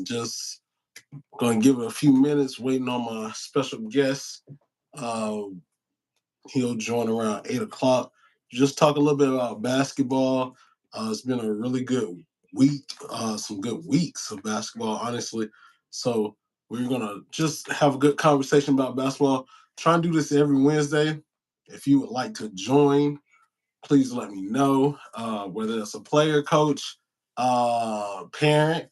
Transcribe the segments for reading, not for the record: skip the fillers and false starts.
Just gonna give it a few minutes, waiting on my special guest. Uh, he'll join around 8 o'clock. Just talk a little bit about basketball. It's been a really good week, some good weeks of basketball, honestly. So we're gonna just have a good conversation about basketball. Try and do this every Wednesday. If you would like to join, please let me know. Whether it's a player, coach, parent.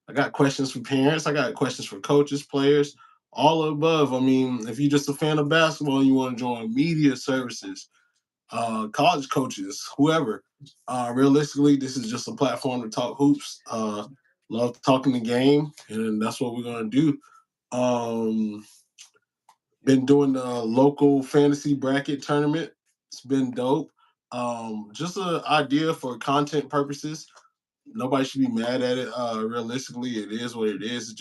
I got questions for parents. I got questions for coaches, players, all above. I mean, if you're just a fan of basketball and you want to join media services, college coaches, whoever. Realistically, this is just a platform to talk hoops. Love talking the game, and that's what we're gonna do. Um, been doing the local fantasy bracket tournament. It's been dope. Just an idea for content purposes. Nobody should be mad at it. Realistically, it is what it is.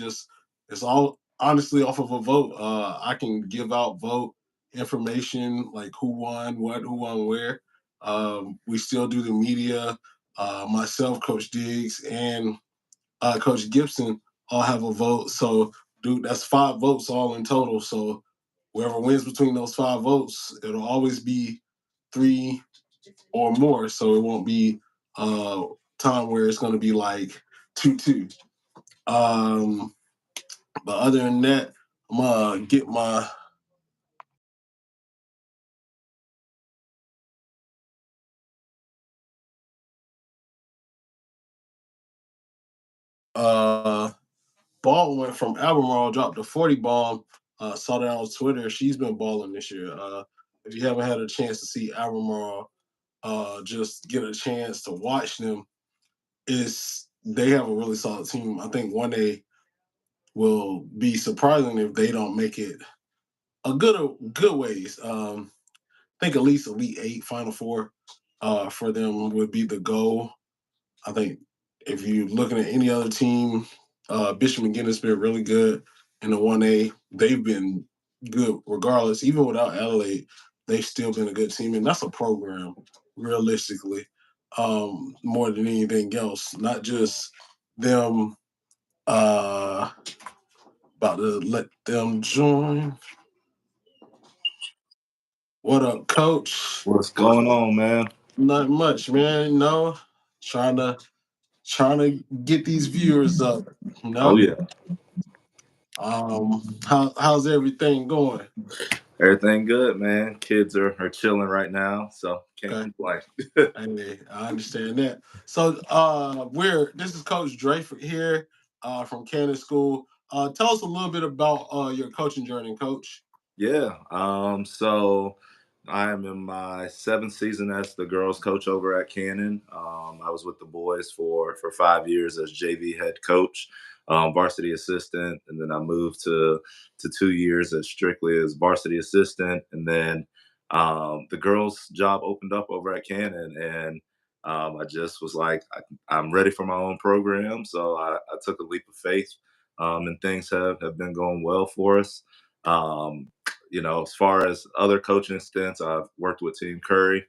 It's all honestly off of a vote. I can give out vote information like who won what, who won where. We still do the media. Myself, Coach Diggs, and Coach Gibson all have a vote. So, dude, that's 5 votes all in total. So, whoever wins between those 5 votes, it'll always be three or more. So it won't be time where it's going to be like 2-2. Um, but other than that, I'm gonna get my uh Baldwin from Albemarle dropped a 40 bomb. Saw that on Twitter. She's been balling this year. If you haven't had a chance to see Albemarle, just get a chance to watch them. They have a really solid team. I think one day will be surprising if they don't make it a good ways. I think at least Elite Eight, Final Four, for them would be the goal. I think if you're looking at any other team, Bishop McGinnis been really good in the 1A. They've been good regardless. Even without Adelaide, they've still been a good team, and that's a program, realistically, more than anything else. Not just them about to let them join. What up, coach? What's going on, man? Not much, man. Trying to trying to get these viewers up. You Oh know, yeah, how's everything going? everything good, man. Kids are chilling right now, so can't Okay, complain. I understand that. So, this is Coach Drakeford here, from Cannon School. Tell us a little bit about your coaching journey, Coach. Yeah. So I am in my 7th season as the girls coach over at Cannon. I was with the boys for 5 years as JV head coach, varsity assistant, and then I moved to 2 years as strictly as varsity assistant, and then the girls job opened up over at Cannon, and I just was like, I'm ready for my own program, so I took a leap of faith, and things have been going well for us. Um, as far as other coaching stints, I've worked with Team Curry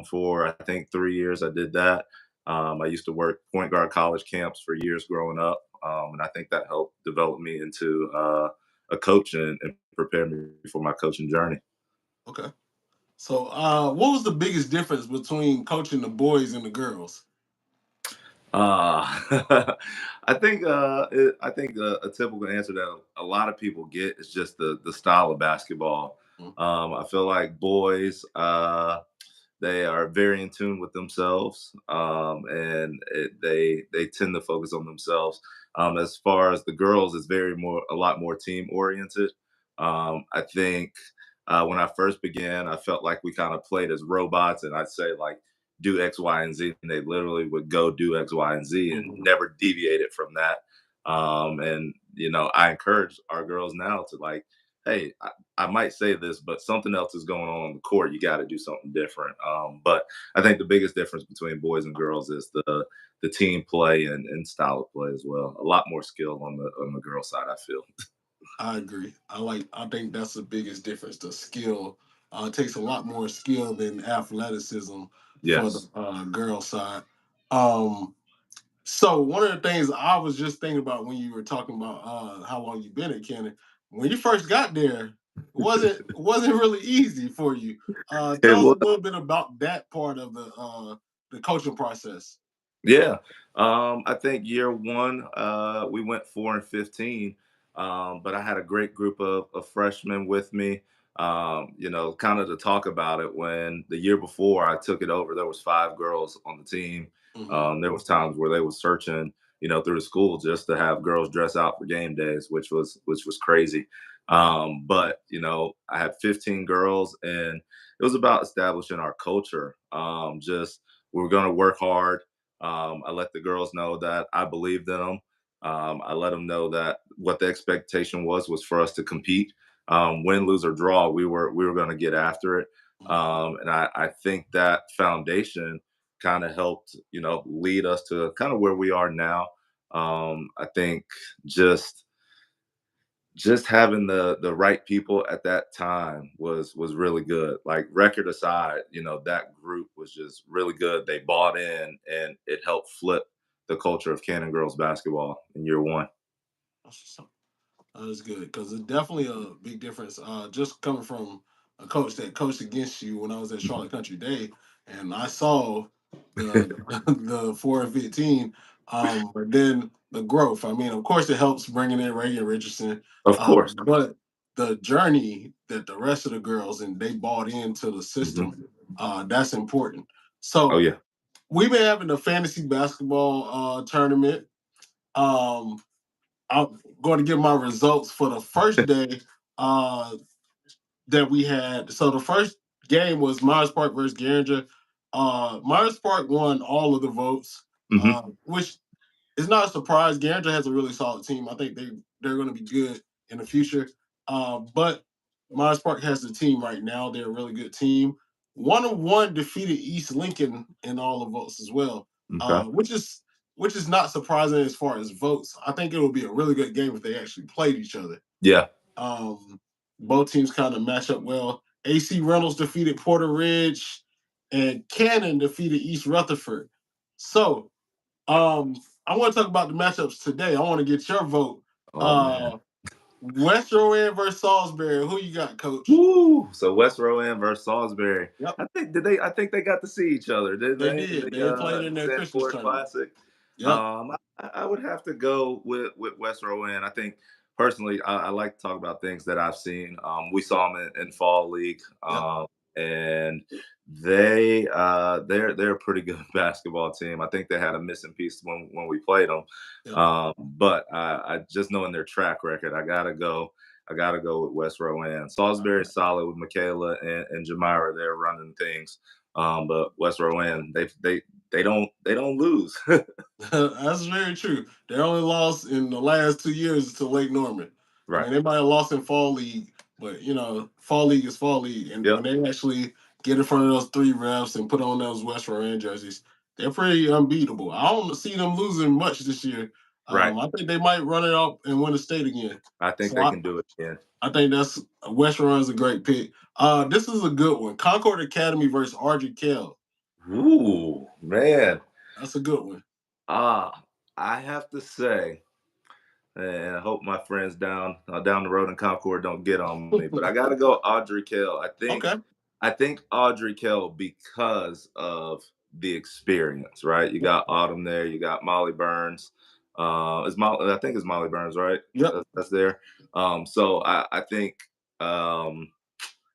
for I think 3 years. I did that. I used to work point guard college camps for years growing up, and I think that helped develop me into a coach and prepare me for my coaching journey. Okay. So, what was the biggest difference between coaching the boys and the girls? I think a typical answer that a lot of people get is just the style of basketball. Mm. I feel like boys, they are very in tune with themselves, and they tend to focus on themselves. As far as the girls, it's a lot more team oriented. I think when I first began, I felt like we kind of played as robots, and I'd say like do X, Y, and Z, and they literally would go do X, Y, and Z, and Mhm. never deviated from that. And I encourage our girls now to like, hey, I might say this, but something else is going on the court. You got to do something different. But I think the biggest difference between boys and girls is the team play and style of play as well. A lot more skill on the girl side, I feel. I agree. I think that's the biggest difference. The skill. It takes a lot more skill than athleticism for the Yes. girl side. Um, So one of the things I was just thinking about when you were talking about how long you've been at Cannon, when you first got there, wasn't really easy for you. It Tell us a was. little bit about that part of the coaching process. Yeah. I think year one, we went 4-15. But I had a great group of freshmen with me. Kind of to talk about it, when the year before I took it over, there was 5 girls on the team. Hmm. There was times where they was searching, through the school just to have girls dress out for game days, which was crazy. But I had 15 girls, and it was about establishing our culture. Just we were going to work hard. I let the girls know that I believed in them. I let them know that what the expectation was for us to compete. Win, lose, or draw, we were going to get after it. Hmm. And I think that foundation kind of helped, lead us to kind of where we are now. I think just just having the right people at that time was really good. Like, record aside, that group was just really good. They bought in, and it helped flip the culture of Cannon girls basketball in year one. That's good because it's definitely a big difference. Just coming from a coach that coached against you when I was at Mhm. Charlotte Country Day, and I saw the the 4 and 15, but then the growth. I mean, of course, it helps bringing in Reagan Richardson, Of course. but the journey that the rest of the girls and they bought into the system, Hmm. that's important. Oh So yeah. we've been having a fantasy basketball tournament. Um, I'm going to give my results for the first day uh, that we had. So the first game was Myers Park versus Garinger. Myers Park won all of the votes, Hmm. which is not a surprise. Garinger has a really solid team. I think they're going to be good in the future. But Myers Park has the team right now. They're a really good team. 1-1 defeated East Lincoln in all the votes as well, Okay. which is not surprising as far as votes. I think it will be a really good game if they actually played each other. Yeah. Um, Both teams kind of match up well. AC Reynolds defeated Porter Ridge, and Cannon defeated East Rutherford. So I want to talk about the matchups today. I want to get your vote. Oh man. Uh, West Rowan versus Salisbury. Who you got, Coach? Woo! So West Rowan versus Salisbury. Yep, I think they got to see each other, didn't they they? In did. the They played in their Sandy Christmas Ford tournament. Classic. Yep, I would have to go with West Rowan. I think personally, I like to talk about things that I've seen. We saw them in fall league, yep, and they're a pretty good basketball team. I think they had a missing piece when we played them, yep. but I just knowing their track record, I gotta go. I gotta go with West Rowan. Salisbury's solid with Michaela and Jamira. They're running things, but West Rowan, they don't lose. That's very true. They only lost in the last 2 years to Lake Norman. I Right. mean, they might have lost in fall league, but fall league is fall league. And when Yep. they actually get in front of those three refs and put on those West Rowan jerseys, they're pretty unbeatable. I don't see them losing much this year. Right. I think they might run it up and win the state again. I think So they I, can do it again. I think that's West Rowan's a great pick. This is a good one. Concord Academy versus Ardrey Kell. Ooh, man. That's a good one. Ah, I have to say, and I hope my friends down the road in Concord don't get on me, but I got to go Audrey Kell. Okay. I think Audrey Kell because of the experience, right? You got Autumn there, you got Molly Burns. Is Molly? I think it's Molly Burns, right? Yep. That's there. So um,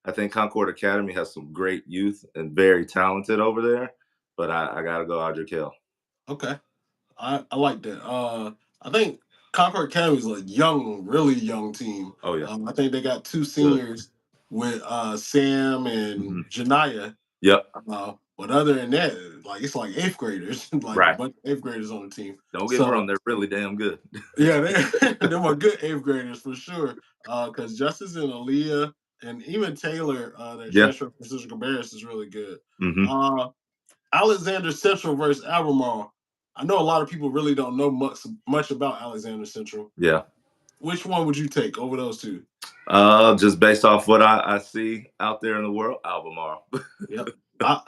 I think Concord Academy has some great youth and very talented over there, but I got to go Audrey Kell. Okay. I like that. I think Concord Academy is a young, really young team. Oh yeah, I think they got two good. seniors with Sam and Hmm. Janaya. Yep. But other than that, like it's like eighth graders, like a Right. bunch of eighth graders on the team. Don't get me wrong, So they're really damn good. yeah, they are good eighth graders for sure. Because Justice and Aaliyah and even Taylor, that Yeah. transfer from Central Cabarrus is really good. Hmm. Uh, Alexander Central versus Albemarle. I know a lot of people really don't know much about Alexander Central. Yeah. Which one would you take over those two? Just based off what I see out there in the world, Albemarle. Yep. I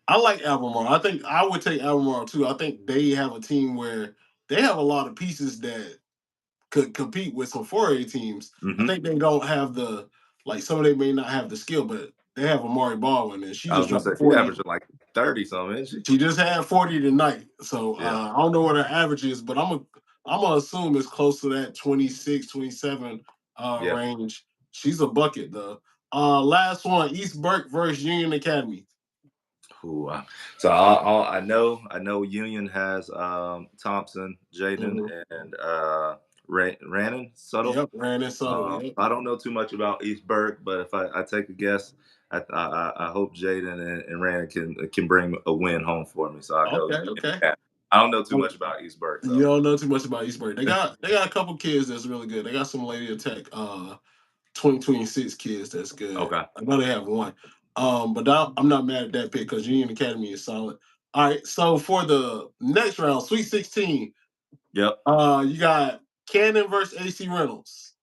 I like Albemarle. I think I would take Albemarle too. I think they have a team where they have a lot of pieces that could compete with some 4A teams. I Hmm. think they don't have the like some of them may not have the skill, but they have Amari Baldwin, and she I just was gonna dropped say she 40. averaged like 30 something, isn't she? She just had 40 tonight. So Yeah. I don't know what her average is, but I'm gonna assume it's close to that 26, 27 Yeah. range. She's a bucket though. Last one, East Burke versus Union Academy. Who? I know Union has Thompson, Jaden, Mm-hmm. and Rannon Subtle. Yep, Brandon Subtle. Yep. I don't know too much about East Burke, but if I take a guess, I hope Jaden and Rannon can bring a win home for me. So I go Okay, Union okay. Academy. I don't know too much about East Burke You though. don't know too much about East Burke. They got a couple kids that's really good. They got some Lady Attack 2026 kids that's good. Okay. I know they have one. But I'm not mad at that pick because Union Academy is solid. All right, so for the next round, Sweet 16, Yep. you got Cannon versus AC Reynolds.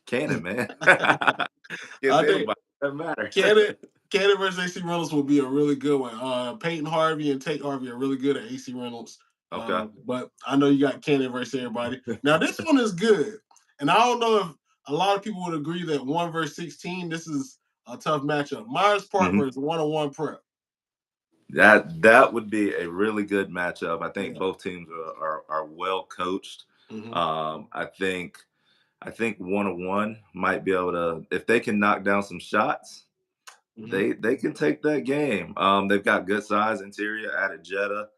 Cannon, man. Against I think anybody, doesn't matter. Cannon Cannon versus AC Reynolds will be a really good one. Peyton Harvey and Tate Harvey are really good at AC Reynolds. Okay. But I know you got Cannon versus everybody. Now this one is good, and I don't know if a lot of people would agree that 1 versus 16. This is a tough matchup. Myers Park Hmm. versus 101 Prep. That would be a really good matchup. I think Yeah. both teams are well coached. Hmm. Um, I think I think 101 might be able to, if they can knock down some shots, Hmm. they can take that game. They've got good size interior, added Jetta.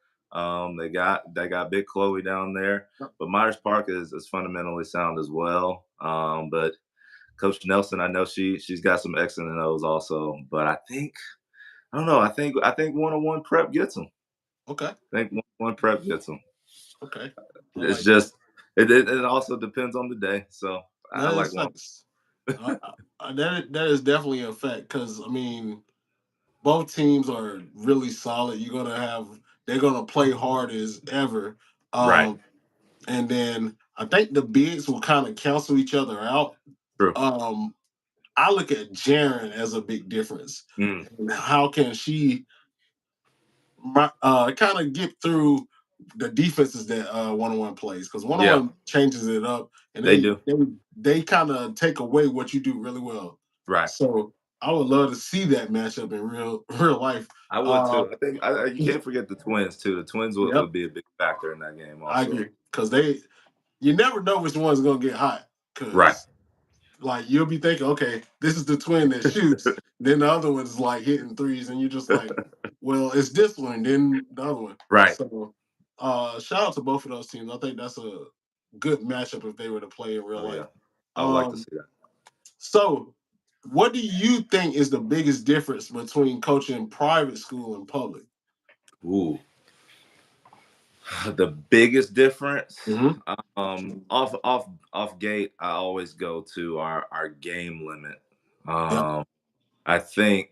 They got big Chloe down there, but Myers Park is fundamentally sound as well. But Coach Nelson, I know she's got some X and O's also, but I don't know. I think 101 prep gets them. Okay. I think 101 prep gets them. Okay. I It's like that. just it also depends on the day. So I That like is one. facts. That is definitely a fact because I mean both teams are really solid. They're gonna play hard as ever. Right. Um, and then I think the bigs will kind of cancel each other out. True. Um, I look at Jaren as a big difference. Mm, And how can she kind of get through the defenses that 101 plays? Because yeah, 101 changes it up, and they they do. they they kind of take away what you do really well. Right. So I would love to see that matchup in real life. I would Uh, too. I think you can't forget the twins too. The twins yep, would be a big factor in that game I also. agree because you never know which one's gonna get hot Right. because like you'll be thinking, okay, this is the twin that shoots, then the other one's like hitting threes, and you're just like, well, it's this one, then the other one. Right. So, shout out to both of those teams. I think that's a good matchup if they were to play in real Oh life. yeah. I would like to Um, see that. so what do you think is the biggest difference between coaching private school and public? Ooh. The biggest difference, Mm-hmm. off gate, I always go to our game limit. Yep. Um, I think,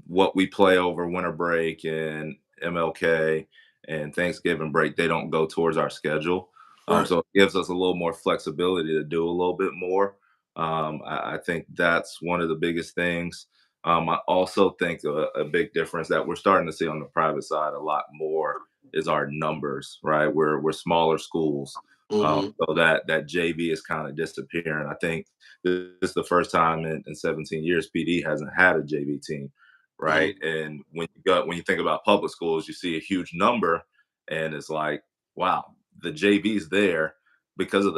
what we play over winter break and MLK and Thanksgiving break, they don't go towards our schedule. Right. So it gives us a little more flexibility to do a little bit more. I think that's one of the biggest things. I also think a big difference that we're starting to see on the private side a lot more is our numbers, right? We're smaller schools. Mm-hmm. So that JV is kind of disappearing. I think this is the first time in 17 years PD hasn't had a JV team, right? Mm-hmm. And when you think about public schools, you see a huge number, and it's like, wow, the JV's there because of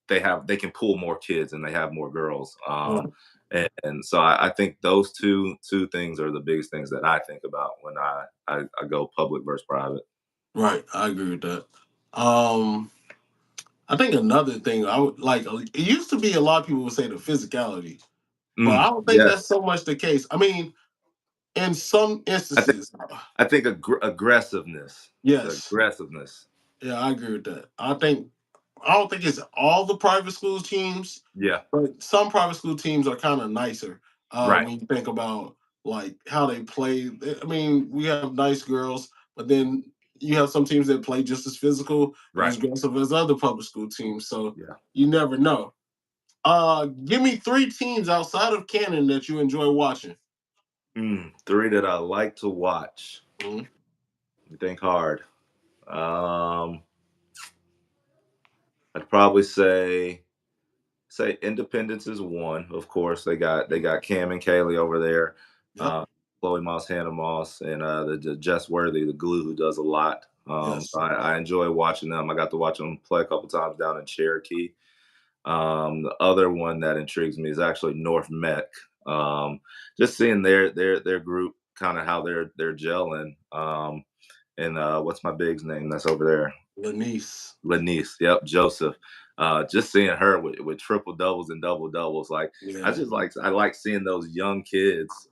they can pull more kids and they have more girls. Right. And so I think those two things are the biggest things that I think about when I go public versus private. Right. I agree with that. Um, I think another thing I would like it used to be a lot of people would say the physicality, but I don't think that's Yes, so much the case. I mean, in some I think instances, I think aggressiveness, the yes, aggressiveness. yeah, I agree with that. I don't think it's all the private school teams, Yeah, but some private school teams are kind of nicer right, when you think about like how they play. I mean, we have nice girls, but then you have some teams that play just as physical and right. as aggressive as other public school teams. So Yeah. you never know. Give me three teams outside of Canton that you enjoy watching. Three that I like to watch. Mhm. You think hard. Um, I'd probably say Independence is one. Of course, they got Cam and Kaylee over there, Yep. uh, Chloe Moss, Hannah Moss, and the Jess Worthy, the glue who does a lot. So Yes. I enjoy watching them. I got to watch them play a couple times down in Cherokee. The other one that intrigues me is actually North Mech. Just seeing their group, kind of how they're gelling. And what's my big's name that's over there? Lanice. Lanice, yep, Joseph. Just seeing her with triple doubles and double doubles, like Yeah. I like seeing those young kids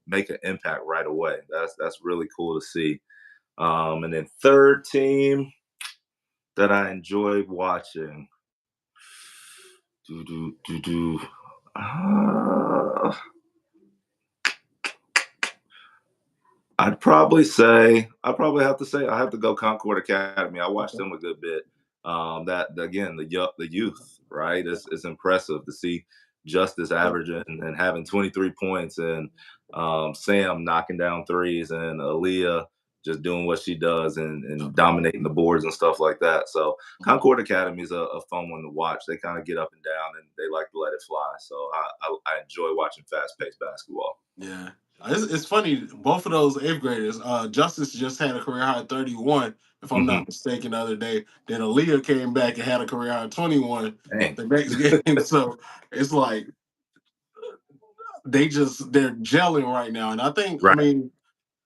make an impact right away. That's really cool to see. And then third team that I enjoyed watching, do do do do. Uh, I'd probably have to say I have to go Concord Academy. I watched them a good bit. That again, the youth, right? It's impressive to see Justice averaging and having 23 points, and Sam knocking down threes, and Aaliyah just doing what she does and dominating the boards and stuff like that. So Concord Academy is a fun one to watch. They kind of get up and down and they like to let it fly. So I enjoy watching fast paced basketball. Yeah. It's funny, both of those eighth graders, Justice just had a career high 31, if I'm Hmm. not mistaken, the other day. Then Aaliyah came back and had a career high 21 Dang. the next game. So it's like they're gelling right now. And I think, I Right. mean,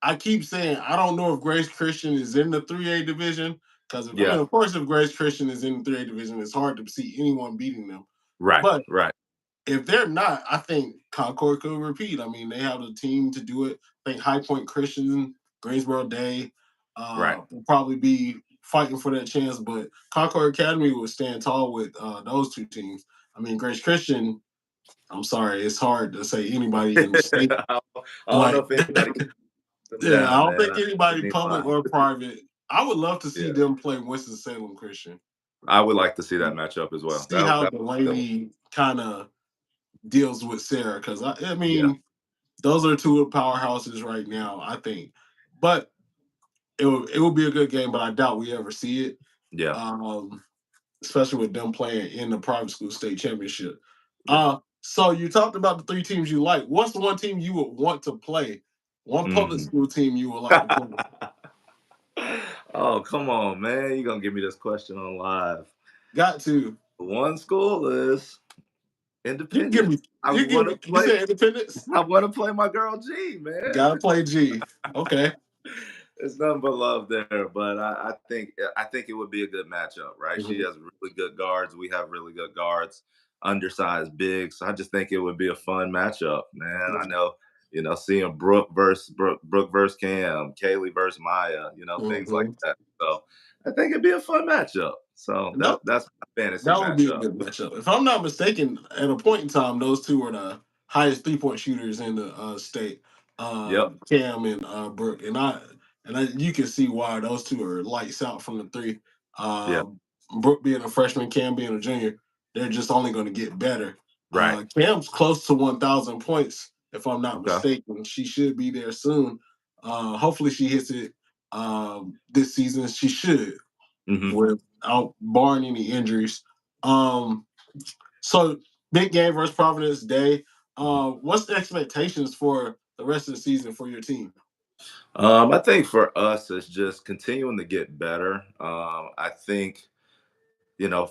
I keep saying I don't know if Grace Christian is in the 3A division. Because I mean, Yeah. of course, if Grace Christian is in the 3A division, it's hard to see anyone beating them. Right, But right, if they're not, I think Concord could repeat. I mean, they have the team to do it. I think High Point Christian, Greensboro Day right. will probably be fighting for that chance. But Concord Academy will stand tall with those two teams. I mean, Grace Christian, I'm sorry, it's hard to say anybody in the state. I don't know Like, if anybody can put them yeah, I down, don't man. think I anybody ain't public lie. or private. I would love to see Yeah, them play Winston-Salem Christian. I would like to see that matchup as well. See how That the good one. lady kind of deals with Sarah. Because I Yeah, mean, those are two of the powerhouses right now, I think. But it will be a good game, but I doubt we ever see it. yeah, Um, Especially with them playing in the private school state championship. yeah. So you talked about the three teams you like. What's the one team you would want to play? One public Mhm. school team you would like to play? Oh, come on, man! You're gonna give me this question on live. Got to. One school is You can give Independence. me. You give me. You said Independence. I want to play my girl G, man. Gotta play G. Okay. It's nothing but love there, but I think it would be a good matchup, right? She Mhm. has really good guards. We have really good guards, undersized bigs. So I just think it would be a fun matchup, man. I know, seeing Brooke versus Cam, Kaylee versus Maya, things like Mhm. that. So I think it'd be a fun matchup. So No, that's my fantasy that would be a matchup. good matchup. If I'm not mistaken, at a point in time, those two were the highest 3-point shooters in the state. Yep. Cam and Brooke, and you can see why those two are lights out from the three. Yeah. Uh, Brooke being a freshman, Cam being a junior, they're just only going to get better. Right. Cam's close to 1,000 points, if I'm not Okay. mistaken. She should be there soon. Hopefully, she hits it this season. She should Hmm. without barring any injuries. Um, so big game versus Providence Day. What's the expectations for the rest of the season for your team? I think for us, it's just continuing to get better. I think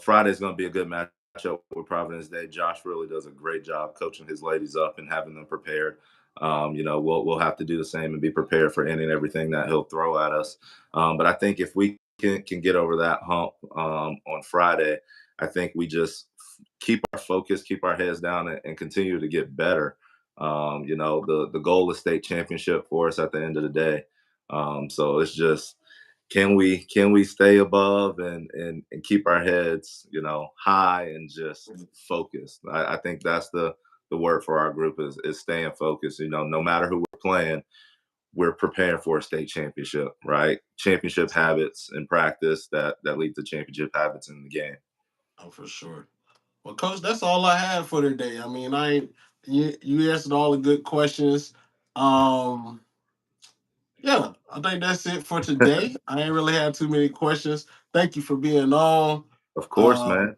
Friday's going to be a good matchup with Providence Day. Josh really does a great job coaching his ladies up and having them prepared. We'll have to do the same and be prepared for any and everything that he'll throw at us. But I think if we can get over that hump on Friday, I think we just keep our focus, keep our heads down, and continue to get better. The goal is state championship for us at the end of the day. So it's just can we stay above and keep our heads high and just focused. I think that's the word for our group is staying focused. No matter who we're playing, we're preparing for a state championship, right? Championship habits in practice that lead to championship habits in the game. Oh, for sure. Well, coach, that's all I have for today. I mean, you answered all the good questions. Um, yeah, I think that's it for today. I ain't really had too many questions. Thank you for being on. Of course, Uh, man.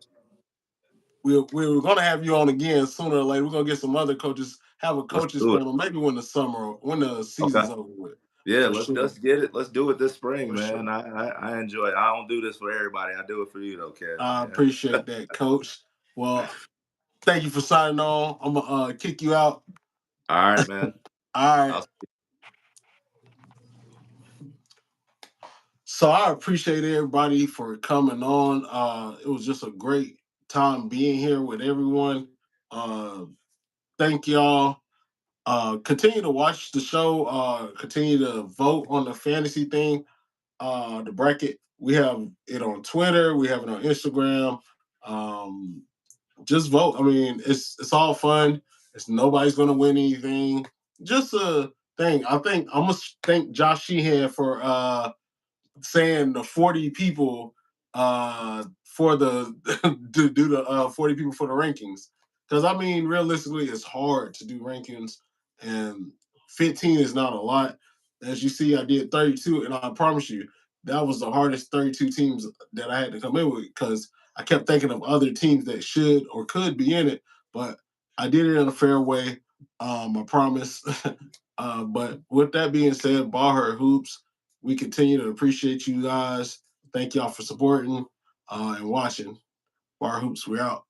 we're gonna have you on again sooner or later. We're gonna get some other coaches, have a Let's coaches do it. panel, maybe when the Okay. season's over with, Yeah, for let's sure, get it. Let's do it this spring, for man. sure. I enjoy it. I don't do this for everybody. I do it for you though, Kev, I man. appreciate that, Coach. Well, thank you for signing on. I'm gonna kick you out. All right, man. All right. I'll So I appreciate everybody for coming on. It was just a great time being here with everyone. Uh, thank y'all. Continue to watch the show. Continue to vote on the fantasy thing. The bracket. We have it on Twitter. We have it on Instagram. Um, just vote. I mean, it's all fun. It's nobody's gonna win anything. Just a thing. I think I'm gonna thank Josh Sheehan for saying the 40 people for the to do the 40 people for the rankings. Because I mean, realistically, it's hard to do rankings, and 15 is not a lot. As you see, I did 32, and I promise you, that was the hardest 32 teams that I had to come in with because I kept thinking of other teams that should or could be in it, but I did it in a fair way. I promise. But with that being said, ball her hoops. We continue to appreciate you guys. Thank y'all for supporting and watching. Bar Hoops, we're out.